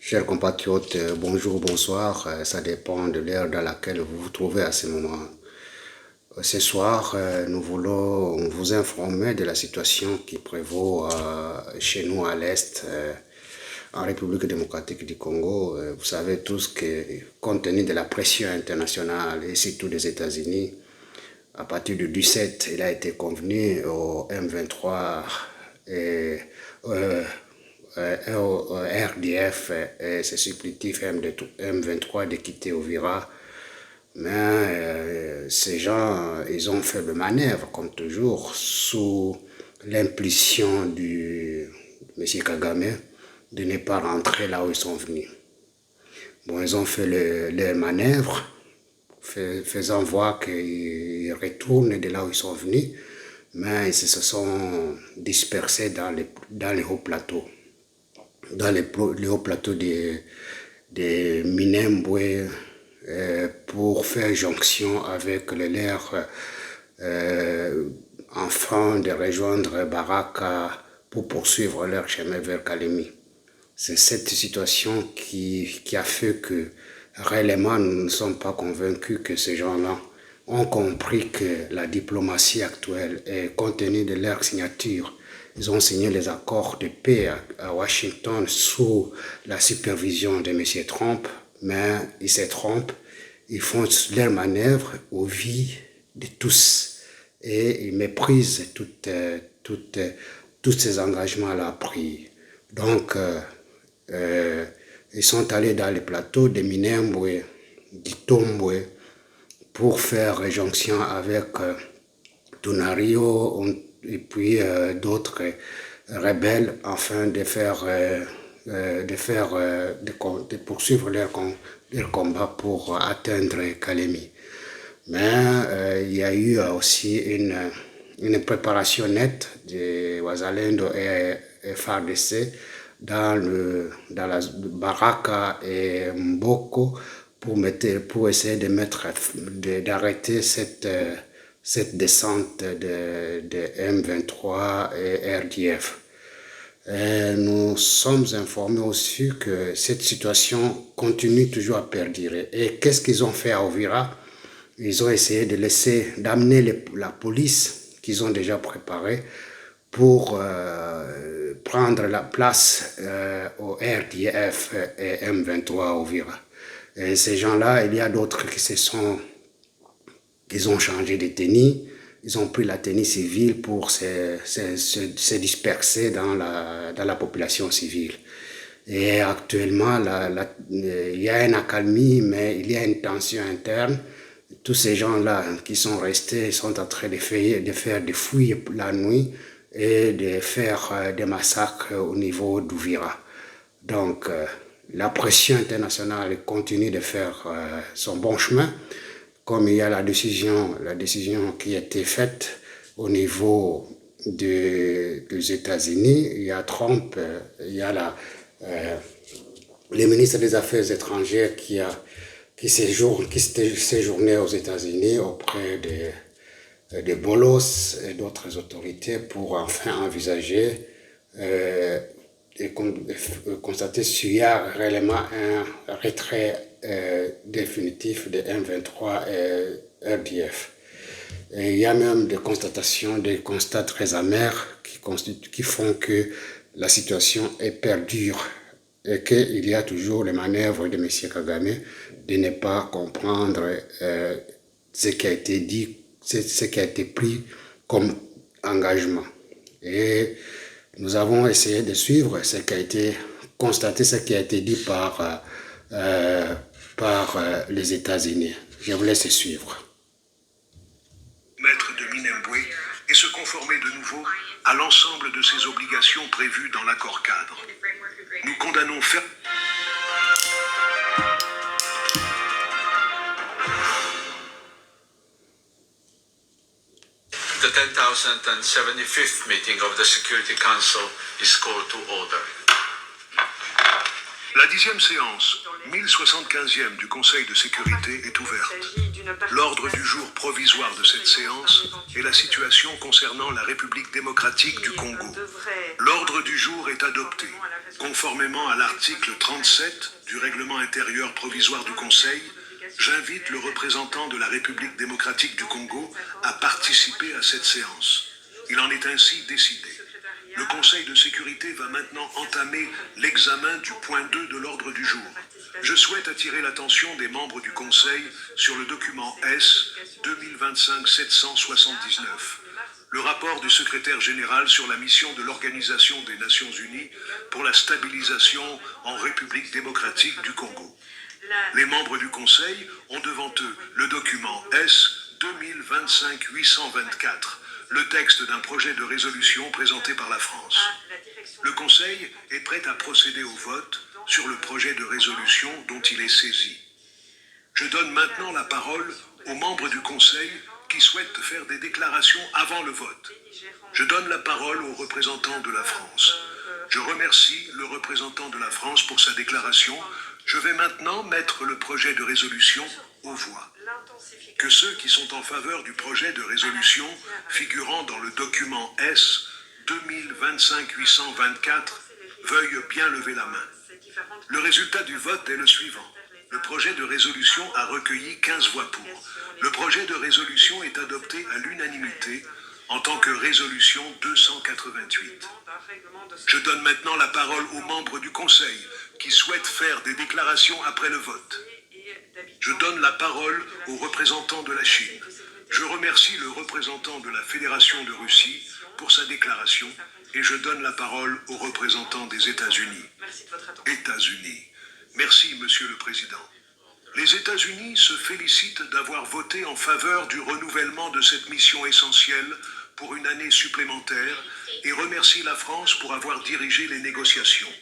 Chers compatriotes, bonjour, bonsoir. Ça dépend de l'heure dans laquelle vous vous trouvez à ce moment. Ce soir, nous voulons vous informer de la situation qui prévaut chez nous à l'Est, en République démocratique du Congo. Vous savez tous que, compte tenu de la pression internationale et surtout des États-Unis, à partir du 17, il a été convenu au M23 et au RDF et ses supplétifs M23 de quitter Uvira. Mais ces gens, ils ont fait le manœuvre, comme toujours, sous l'impulsion du M. Kagame de ne pas rentrer là où ils sont venus. Bon, ils ont fait leur manœuvre, faisant voir qu'ils retournent de là où ils sont venus, mais ils se sont dispersés dans les hauts plateaux. Dans les hauts plateaux de Minembwe pour faire jonction avec les leurs afin de rejoindre Baraka pour poursuivre leur chemin vers Kalemi. C'est cette situation qui a fait que réellement nous ne sommes pas convaincus que ces gens-là ont compris que la diplomatie actuelle, et compte tenu de leur signature, ils ont signé les accords de paix à Washington sous la supervision de M. Trump, mais ils se trompent, ils font leurs manœuvres au vu de tous et ils méprisent tous ces engagements-là pris. Donc, ils sont allés dans les plateaux de Minembwe, d'Itombwe, pour faire jonction avec Tunario et puis d'autres rebelles afin de poursuivre leur combat pour atteindre Kalemi. Mais il y a eu aussi une préparation nette de Wazalendo et FARDC dans la Baraka et Mboko pour essayer d'arrêter cette descente de M23 et RDF. Et nous sommes informés aussi que cette situation continue toujours à perdurer. Et qu'est-ce qu'ils ont fait à Uvira? Ils ont essayé d'amener la police qu'ils ont déjà préparée pour prendre la place au RDF et M23 à Uvira. Et ces gens-là, il y a d'autres qui ont changé de tenue, ils ont pris la tenue civile pour se disperser dans la population civile. Et actuellement, il y a une accalmie, mais il y a une tension interne. Tous ces gens-là qui sont restés sont en train de faire des fouilles la nuit et de faire des massacres au niveau d'Uvira. Donc, la pression internationale continue de faire son bon chemin, comme il y a la décision qui a été faite au niveau des États-Unis. Il y a Trump, il y a le ministre des Affaires étrangères qui séjournait aux États-Unis auprès de Bolos et d'autres autorités pour enfin envisager et constater s'il y a réellement un retrait définitif de M23 et RDF. Et il y a même des constatations, des constats très amers qui font que la situation est perdure et qu'il y a toujours les manœuvres de M. Kagame de ne pas comprendre ce qui a été dit, ce qui a été pris comme engagement. Et nous avons essayé de suivre ce qui a été constaté, ce qui a été dit par les États-Unis. Je vous laisse suivre. Maître de Minembwe et se conformer de nouveau à l'ensemble de ses obligations prévues dans l'accord cadre. Nous condamnons fermement. The 10,075th meeting of the Security Council is called to order. La 10e séance, 1075e du Conseil de sécurité est ouverte. L'ordre du jour provisoire de cette séance est la situation concernant la République démocratique du Congo. L'ordre du jour est adopté. Conformément à l'article 37 du règlement intérieur provisoire du Conseil, j'invite le représentant de la République démocratique du Congo à participer à cette séance. Il en est ainsi décidé. Le Conseil de sécurité va maintenant entamer l'examen du point 2 de l'ordre du jour. Je souhaite attirer l'attention des membres du Conseil sur le document S 2025-779, le rapport du secrétaire général sur la mission de l'Organisation des Nations Unies pour la stabilisation en République démocratique du Congo. Les membres du Conseil ont devant eux le document S 2025-824, le texte d'un projet de résolution présenté par la France. Le Conseil est prêt à procéder au vote sur le projet de résolution dont il est saisi. Je donne maintenant la parole aux membres du Conseil qui souhaitent faire des déclarations avant le vote. Je donne la parole au représentant de la France. Je remercie le représentant de la France pour sa déclaration. Je vais maintenant mettre le projet de résolution aux voix. Que ceux qui sont en faveur du projet de résolution figurant dans le document S 2025-824 veuillent bien lever la main. Le résultat du vote est le suivant. Le projet de résolution a recueilli 15 voix pour. Le projet de résolution est adopté à l'unanimité en tant que résolution 288. Je donne maintenant la parole aux membres du Conseil qui souhaitent faire des déclarations après le vote. Je donne la parole au représentant de la Chine. Je remercie le représentant de la Fédération de Russie pour sa déclaration et je donne la parole au représentant des États-Unis. États-Unis. Merci, Monsieur le Président. Les États-Unis se félicitent d'avoir voté en faveur du renouvellement de cette mission essentielle pour une année supplémentaire et remercient la France pour avoir dirigé les négociations.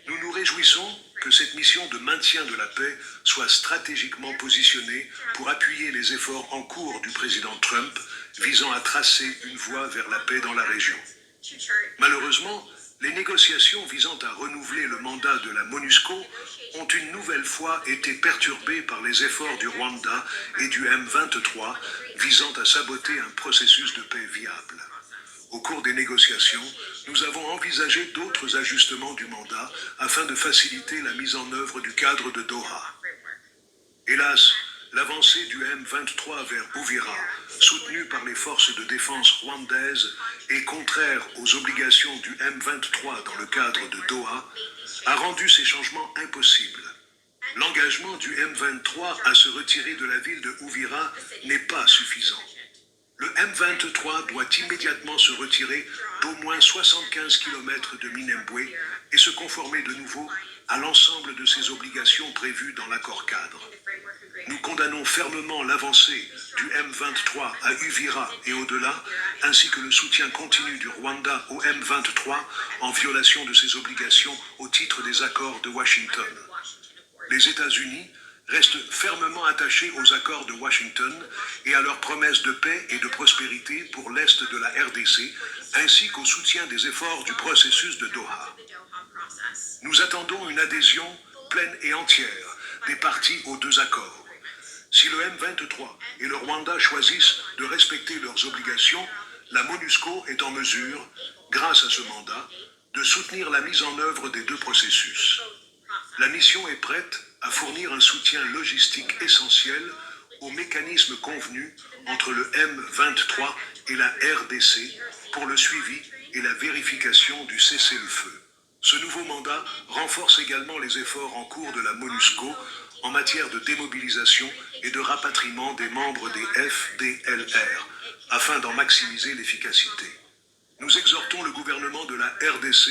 Nous nous réjouissons que cette mission de maintien de la paix soit stratégiquement positionnée pour appuyer les efforts en cours du président Trump visant à tracer une voie vers la paix dans la région. Malheureusement, les négociations visant à renouveler le mandat de la MONUSCO ont une nouvelle fois été perturbées par les efforts du Rwanda et du M23 visant à saboter un processus de paix viable. Au cours des négociations, nous avons envisagé d'autres ajustements du mandat afin de faciliter la mise en œuvre du cadre de Doha. Hélas, l'avancée du M23 vers Uvira, soutenue par les forces de défense rwandaises et contraire aux obligations du M23 dans le cadre de Doha, a rendu ces changements impossibles. L'engagement du M23 à se retirer de la ville de Uvira n'est pas suffisant. Le M23 doit immédiatement se retirer d'au moins 75 km de Minembwe et se conformer de nouveau à l'ensemble de ses obligations prévues dans l'accord cadre. Nous condamnons fermement l'avancée du M23 à Uvira et au-delà, ainsi que le soutien continu du Rwanda au M23 en violation de ses obligations au titre des accords de Washington. Les États-Unis restent fermement attachés aux accords de Washington et à leurs promesses de paix et de prospérité pour l'Est de la RDC, ainsi qu'au soutien des efforts du processus de Doha. Nous attendons une adhésion pleine et entière des parties aux deux accords. Si le M23 et le Rwanda choisissent de respecter leurs obligations, la MONUSCO est en mesure, grâce à ce mandat, de soutenir la mise en œuvre des deux processus. La mission est prête à fournir un soutien logistique essentiel aux mécanismes convenus entre le M23 et la RDC pour le suivi et la vérification du cessez-le-feu. Ce nouveau mandat renforce également les efforts en cours de la MONUSCO en matière de démobilisation et de rapatriement des membres des FDLR, afin d'en maximiser l'efficacité. Nous exhortons le gouvernement de la RDC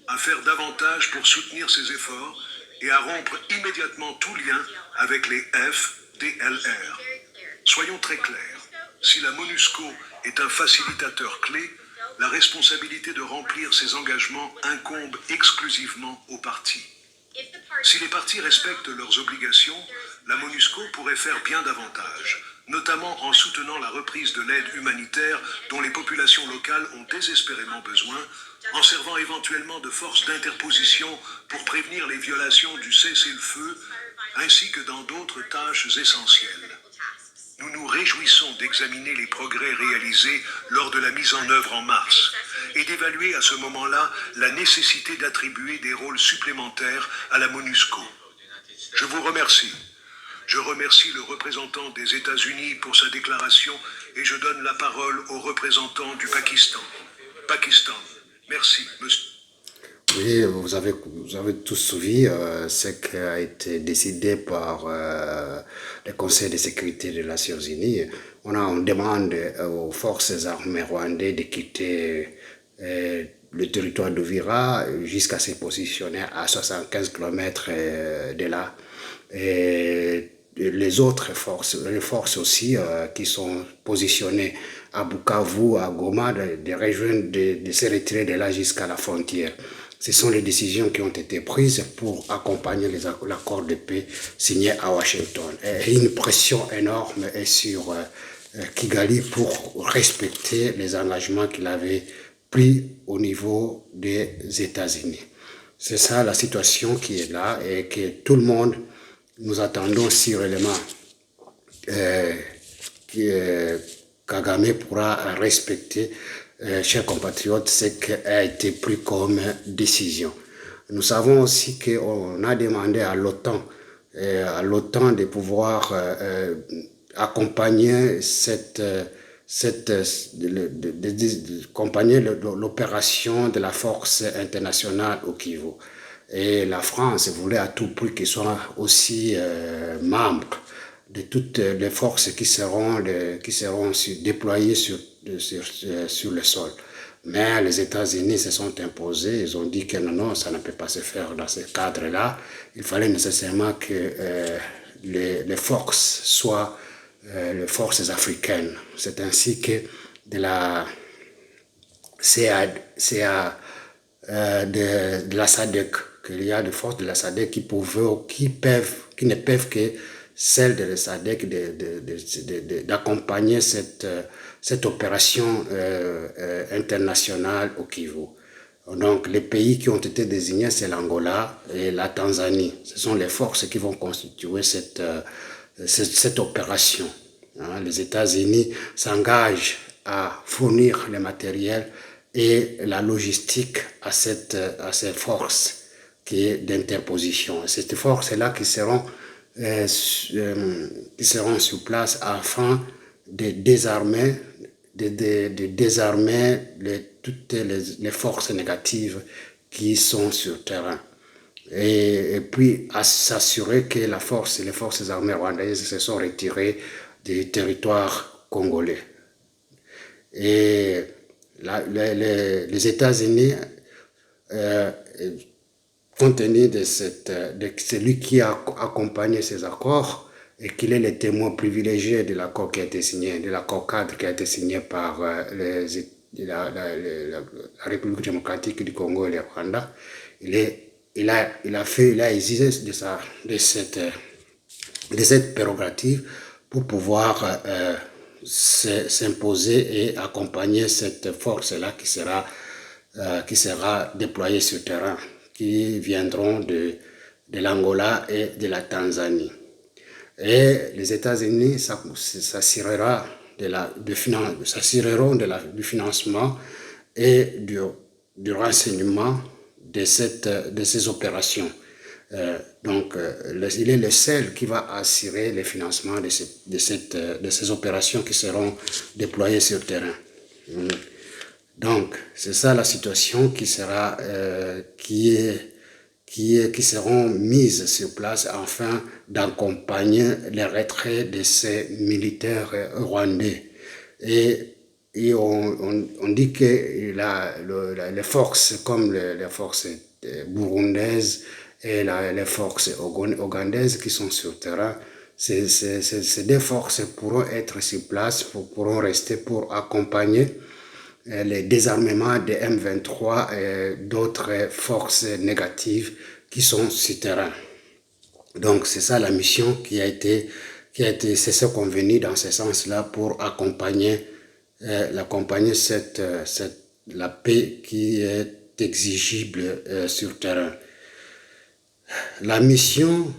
à faire davantage pour soutenir ces efforts et à rompre immédiatement tout lien avec les FDLR. Soyons très clairs, si la MONUSCO est un facilitateur clé, la responsabilité de remplir ces engagements incombe exclusivement aux partis. Si les partis respectent leurs obligations, la MONUSCO pourrait faire bien davantage, notamment en soutenant la reprise de l'aide humanitaire dont les populations locales ont désespérément besoin, en servant éventuellement de force d'interposition pour prévenir les violations du cessez-le-feu, ainsi que dans d'autres tâches essentielles. Nous nous réjouissons d'examiner les progrès réalisés lors de la mise en œuvre en mars, et d'évaluer à ce moment-là la nécessité d'attribuer des rôles supplémentaires à la MONUSCO. Je vous remercie. Je remercie le représentant des États-Unis pour sa déclaration et je donne la parole au représentant du Pakistan. Pakistan. Merci, monsieur. Oui, vous avez tous suivi ce qui a été décidé par le Conseil de sécurité des Nations Unies. On demande aux forces armées rwandaises de quitter le territoire d'Uvira jusqu'à se positionner à 75 km de là. Et les autres forces, les forces aussi qui sont positionnées à Bukavu, à Goma, de rejoindre, de se retirer de là jusqu'à la frontière. Ce sont les décisions qui ont été prises pour accompagner l'accord de paix signé à Washington. Et une pression énorme est sur Kigali pour respecter les engagements qu'il avait pris au niveau des États-Unis. C'est ça la situation qui est là et que tout le monde, nous attendons sûrement que Kagame pourra respecter, chers compatriotes, ce qui a été pris comme décision. Nous savons aussi qu'on a demandé à l'OTAN de pouvoir accompagner accompagner l'opération de la force internationale au Kivu. Et la France voulait à tout prix qu'il soit aussi membre de toutes les forces qui seront déployées sur le sol. Mais les États-Unis se sont imposés, ils ont dit que non, ça ne peut pas se faire dans ce cadre-là. Il fallait nécessairement que les forces soient les forces africaines. C'est ainsi que de la SADC, qu'il y a des forces de la SADC qui ne peuvent que celles de la SADC d'accompagner cette opération internationale au Kivu. Donc les pays qui ont été désignés, c'est l'Angola et la Tanzanie. Ce sont les forces qui vont constituer cette opération. Les États-Unis s'engagent à fournir le matériel et la logistique à ces forces qui est d'interposition. Ces forces-là qui seront sur place afin de désarmer, toutes les forces négatives qui sont sur terrain. Et puis à s'assurer que les forces armées rwandaises se sont retirées du territoire congolais. Et les États-Unis, compte tenu de celui qui a accompagné ces accords et qu'il est le témoin privilégié de l'accord qui a été signé, de l'accord cadre qui a été signé par la République démocratique du Congo et le Rwanda, il a usé de cette prérogative pour pouvoir s'imposer et accompagner cette force-là qui sera déployée sur terrain, qui viendront de l'Angola et de la Tanzanie. Et les États-Unis s'assureront du financement et du renseignement de ces opérations. Donc, il est le seul qui va assurer le financement de ces opérations qui seront déployées sur terrain. Donc, c'est ça la situation qui seront mises sur place afin d'accompagner le retrait de ces militaires rwandais. Et on dit que les forces comme les forces burundaises et les forces ougandaises qui sont sur terrain, ces deux forces pourront être sur place, pourront rester pour accompagner le désarmement des M23 et d'autres forces négatives qui sont sur terrain. Donc c'est ça la mission qui a été c'est ce convenu dans ce sens-là pour accompagner la paix qui est exigible sur terrain. Cette mission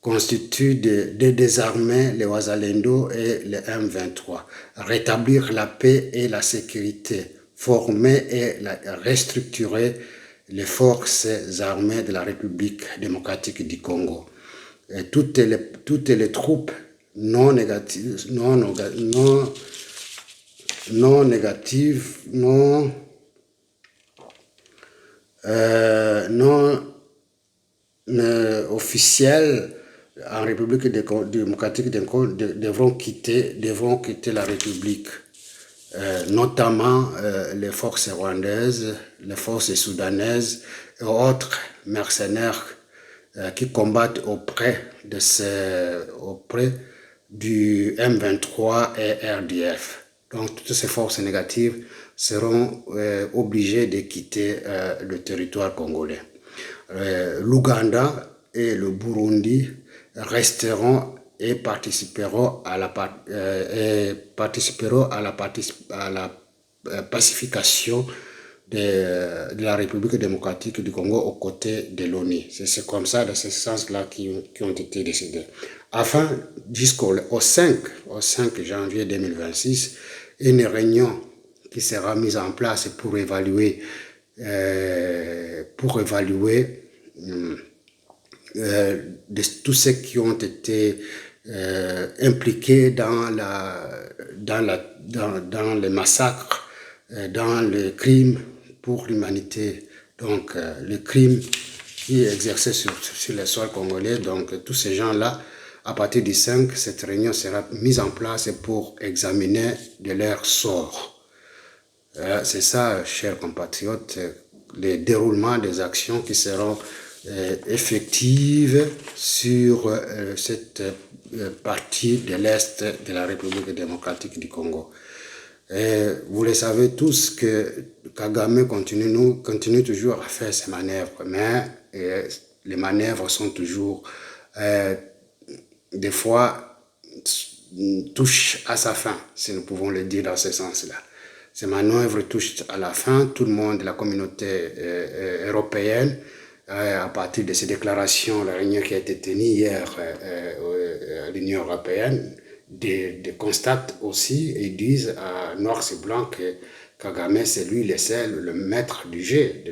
constitue de désarmer les Wazalendo et les M23, rétablir la paix et la sécurité, former et restructurer les forces armées de la République démocratique du Congo. Et toutes les troupes non négatives, officielles en République démocratique du Congo devront quitter la République, notamment les forces rwandaises, les forces soudanaises et autres mercenaires qui combattent auprès du M23 et RDF. Donc toutes ces forces négatives seront obligées de quitter le territoire congolais. L'Ouganda et le Burundi resteront et participeront à la pacification de la République démocratique du Congo aux côtés de l'ONU. C'est comme ça, dans ce sens-là, qui ont été décidés. Enfin, jusqu'au 5 janvier 2026, une réunion qui sera mise en place pour évaluer tous ceux qui ont été impliqués dans les massacres, dans le crime pour l'humanité, donc le crime qui est exercé sur le sol congolais. Donc tous ces gens-là, à partir du 5, cette réunion sera mise en place pour examiner de leur sort. C'est ça, chers compatriotes, le déroulement des actions qui seront effectives sur cette partie de l'Est de la République démocratique du Congo. Et vous le savez tous que Kagame continue toujours à faire ses manœuvres, mais les manœuvres sont toujours, des fois, touchent à sa fin, si nous pouvons le dire dans ce sens-là. Ces manœuvres touchent à la fin, tout le monde, la communauté européenne, à partir de ces déclarations, la réunion qui a été tenue hier à l'Union européenne, constatent aussi et disent à noir et blanc que Kagame, c'est lui le maître du jeu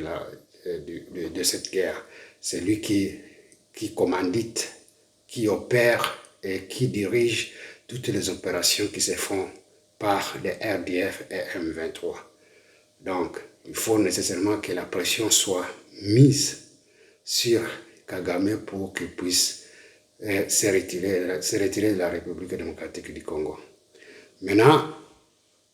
de cette guerre. C'est lui qui commandite, qui opère et qui dirige toutes les opérations qui se font par les RDF et M23. Donc, il faut nécessairement que la pression soit mise sur Kagame pour qu'il puisse se retirer de la République démocratique du Congo. Maintenant,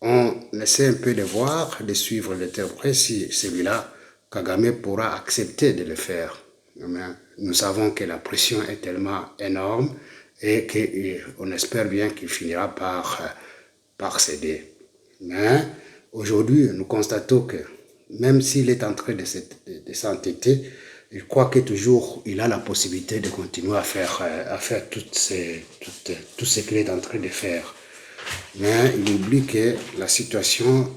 on essaie un peu de voir, de suivre le terrain près si celui-là, Kagame pourra accepter de le faire. Mais nous savons que la pression est tellement énorme et qu'on espère bien qu'il finira par céder. Mais aujourd'hui, nous constatons que même s'il est en train de s'entêter, je crois que toujours il a la possibilité de continuer à faire tout ce qu'il est en train de faire. Mais il oublie que la situation,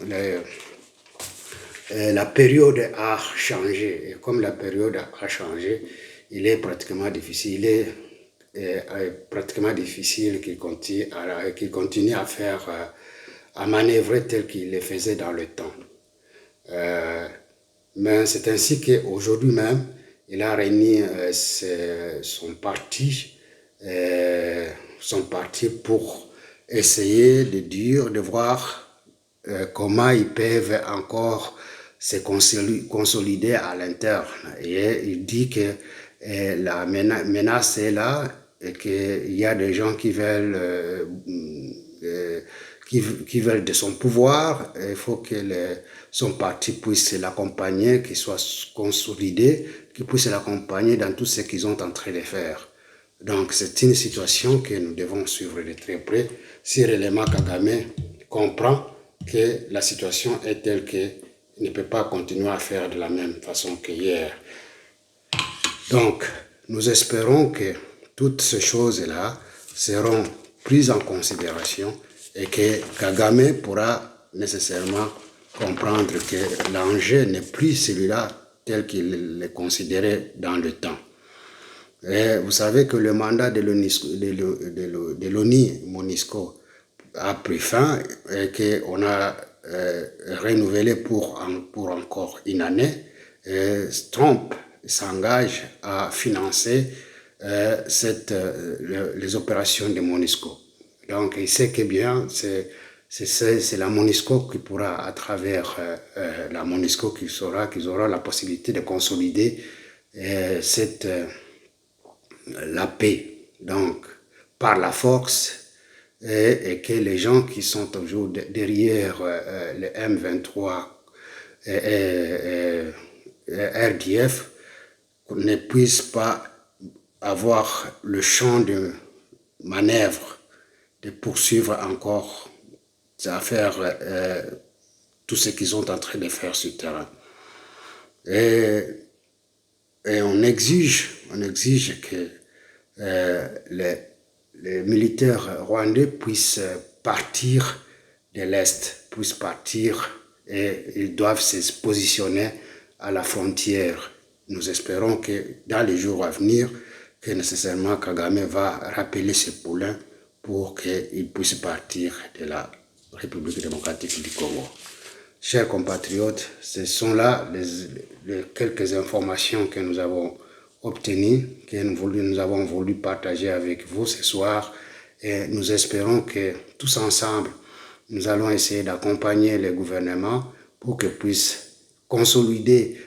la période a changé. Et comme la période a changé, il est pratiquement difficile. Pratiquement difficile qu'il continue à faire, à manœuvrer tel qu'il le faisait dans le temps. Mais c'est ainsi qu'aujourd'hui même, il a réuni son parti pour essayer de voir comment ils peuvent encore se consolider à l'interne. Et il dit que la menace est là et qu'il y a des gens qui veulent de son pouvoir. Il faut que son parti puisse l'accompagner, qu'il soit consolidé, qu'il puisse l'accompagner dans tout ce qu'ils sont en train de faire. Donc c'est une situation que nous devons suivre de très près si réellement Kagame comprend que la situation est telle qu'il ne peut pas continuer à faire de la même façon qu'hier. Donc nous espérons que toutes ces choses-là seront prises en considération et que Kagame pourra nécessairement comprendre que l'enjeu n'est plus celui-là tel qu'il le considérait dans le temps. Et vous savez que le mandat de l'ONU, MONUSCO, a pris fin et qu'on a renouvelé pour encore une année. Et Trump s'engage à financer les opérations de MONUSCO. Donc il sait que bien c'est la MONUSCO qui pourra, à travers la MONUSCO, qu'ils auront la possibilité de consolider la paix, donc par la force, et que les gens qui sont toujours derrière le M23 et RDF ne puissent pas avoir le champ de manœuvre de poursuivre encore, à faire tout ce qu'ils sont en train de faire sur le terrain. Et on exige que les militaires rwandais puissent partir de l'Est, puissent partir, et ils doivent se positionner à la frontière. Nous espérons que dans les jours à venir, que nécessairement Kagame va rappeler ses poulains pour qu'ils puissent partir de la République démocratique du Congo. Chers compatriotes, ce sont là les quelques informations que nous avons obtenues, que nous avons voulu partager avec vous ce soir, et nous espérons que tous ensemble, nous allons essayer d'accompagner le gouvernement pour qu'il puisse consolider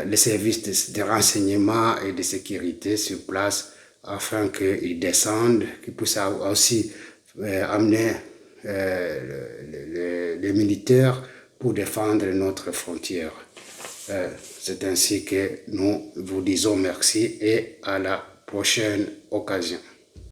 les services de renseignement et de sécurité sur place, afin qu'ils descendent, qu'ils puissent aussi amener les militaires pour défendre notre frontière. C'est ainsi que nous vous disons merci et à la prochaine occasion.